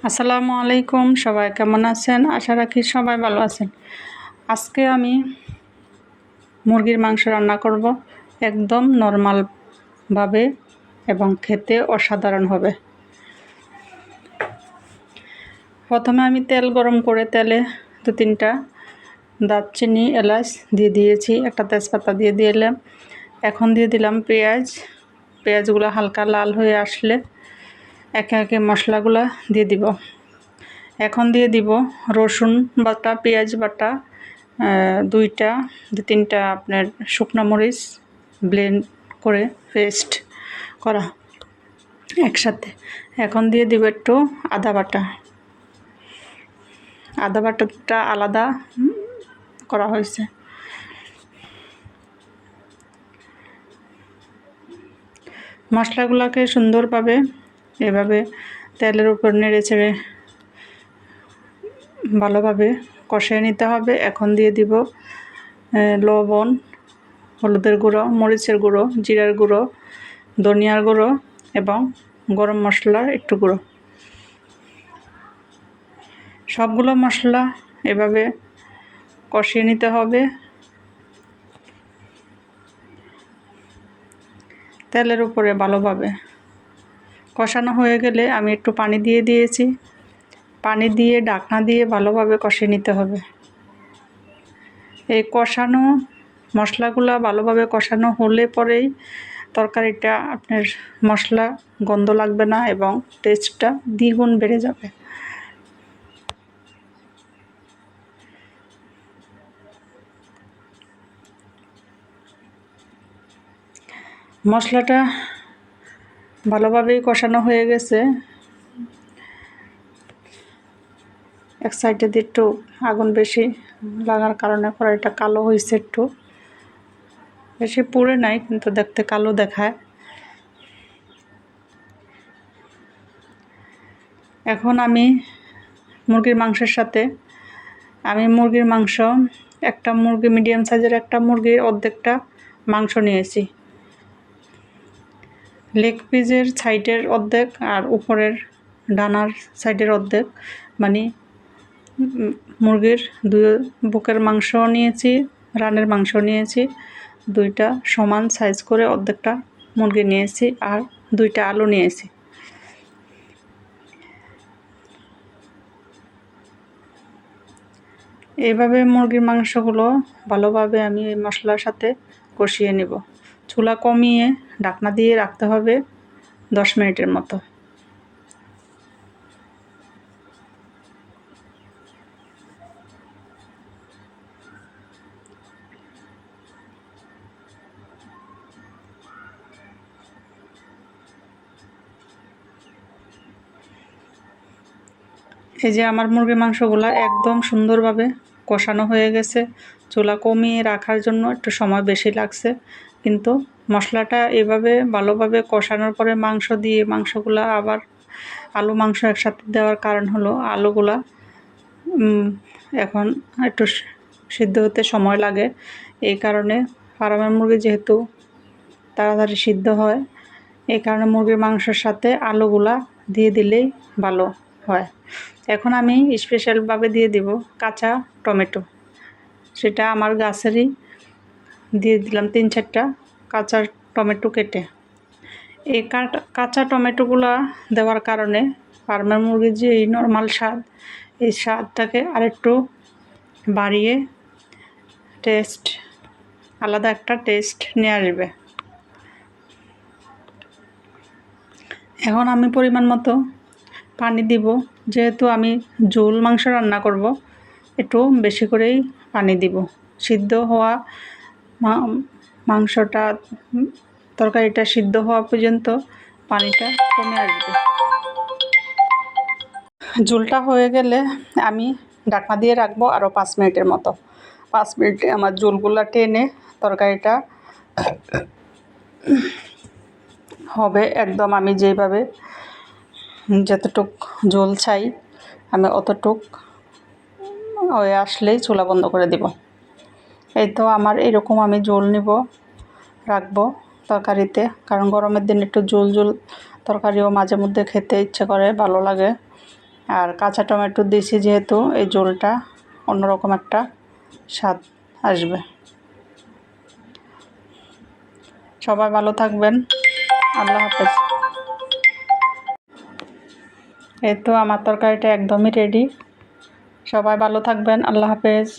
আসসালামু আলাইকুম, সবাই কেমন আছেন? আশা রাখি সবাই ভালো আছেন। আজকে আমি মুরগির মাংস রান্না করব একদম নরমালভাবে এবং খেতে অসাধারণ হবে। প্রথমে আমি তেল গরম করে তেলে 2-3টা দারচিনি এলাচ দিয়ে দিয়েছি, একটা তেজপাতা দিয়ে দিলাম। এখন দিয়ে দিলাম পেঁয়াজগুলো হালকা লাল হয়ে আসলে একে একে মশলাগুলো দিয়ে দিব। এখন দিয়ে দিব রসুন বাটা, পেঁয়াজ বাটা, 2-3টা আপনার শুকনো মরিচ ব্লেন্ড করে পেস্ট করা একসাথে। এখন দিয়ে দিব একটু আদা বাটাটা আলাদা করা হয়েছে। মশলাগুলোকে সুন্দরভাবে এভাবে তেলের উপর নেড়ে চেড়ে ভালোভাবে কষিয়ে নিতে হবে। এখন দিয়ে দিব লবণ, হলুদের গুঁড়ো, মরিচের গুঁড়ো, জিরার গুঁড়ো, ধনিয়ার গুঁড়ো এবং গরম মশলার একটু গুঁড়ো। সবগুলো মশলা এভাবে কষিয়ে নিতে হবে। তেলের উপরে ভালোভাবে কষানো হয়ে গেলে আমি একটু পানি দিয়ে দিয়েছি। পানি দিয়ে ঢাকনা দিয়ে ভালোভাবে কষিয়ে নিতে হবে। এই মশলাগুলো ভালোভাবে কষানো হলে পরেই তরকারিটা আপনার মশলা গন্ধ লাগবে না এবং টেস্টটা দ্বিগুণ বেড়ে যাবে। মশলাটা ভালোভাবেই কষানো হয়ে গেছে। এক সাইডে দিয়ে একটু আগুন বেশি লাগার কারণে কড়াইটা কালো হয়েছে, একটু বেশি পুড়ে নাই কিন্তু দেখতে কালো দেখায়। এখন আমি মুরগির মাংসের সাথে একটা মুরগি মিডিয়াম সাইজের একটা মুরগির অর্ধেকটা মাংস নিয়েছি। লেগ পিসের সাইডের অর্ধেক আর উপরের ডানার সাইডের অর্ধেক, মানে মুরগির 2 বুকের মাংস নিয়েছি, রানের মাংস নিয়েছি। 2টা সমান সাইজ করে অর্ধেকটা মুরগি নিয়েছি আর 2টা আলু নিয়েছি। এইভাবে মুরগির মাংসগুলো ভালোভাবে আমি এই মশলার সাথে কষিয়ে নেব। চুলা কমিয়ে ঢাকনা দিয়ে রাখতে হবে 10 মিনিটের মতো। এই যে আমার মুরগির মাংসগুলো একদম সুন্দরভাবে কষানো হয়ে গেছে। চুলা কমিয়ে রাখার জন্য একটু সময় বেশি লাগছে, কিন্তু মশলাটা এভাবে ভালোভাবে কষানোর পরে মাংসগুলা আবার মাংস একসাথে দেওয়ার কারণ হলো আলুগুলা এখন একটু সিদ্ধ হতে সময় লাগে। এই কারণে ফার্মের মুরগি যেহেতু তাড়াতাড়ি সিদ্ধ হয়, এই কারণে মুরগির মাংসের সাথে আলুগুলা দিয়ে দিলেই ভালো হয়। এখন আমি স্পেশালভাবে দিয়ে দিব কাঁচা টমেটো। সেটা আমার গাছেরই, দিয়ে দিলাম 3-4টা কাঁচা টমেটো কেটে। এই কাঁচা টমেটোগুলা দেওয়ার কারণে ফার্মের মুরগির যে এই নর্মাল স্বাদ, এই স্বাদটাকে আরেকটু বাড়িয়ে আলাদা একটা টেস্ট নিয়ে আসবে। এখন আমি পরিমাণ মতো পানি দিব। যেহেতু আমি ঝোল মাংস রান্না করব, একটু বেশি করেই পানি দিব। সিদ্ধ হওয়া তরকারিটা সিদ্ধ হওয়া পর্যন্ত পানিটা কমে আসবে। ঝোলটা হয়ে গেলে আমি ঢাকনা দিয়ে রাখবো আরও 5 মিনিটের মতো। 5 মিনিটে আমার ঝোলগুলা টেনে তরকারিটা হবে একদম আমি যেভাবে যতটুক ঝোল চাই আমি অতটুক হয়ে আসলেই চুলা বন্ধ করে দিব। এই তো আমার এরকম আমি ঝোল রাখবো তরকারিতে, কারণ গরমের দিন একটু ঝোল তরকারিও মাঝে মধ্যে খেতে ইচ্ছে করে, ভালো লাগে। আর কাঁচা টমেটো দিয়েছি যেহেতু এই ঝোলটা অন্যরকম একটা স্বাদ আসবে। সবাই ভালো থাকবেন, আল্লাহ হাফেজ। এই তো আমার তরকারিটা একদমই রেডি। সবাই ভালো থাকবেন, আল্লাহ হাফেজ।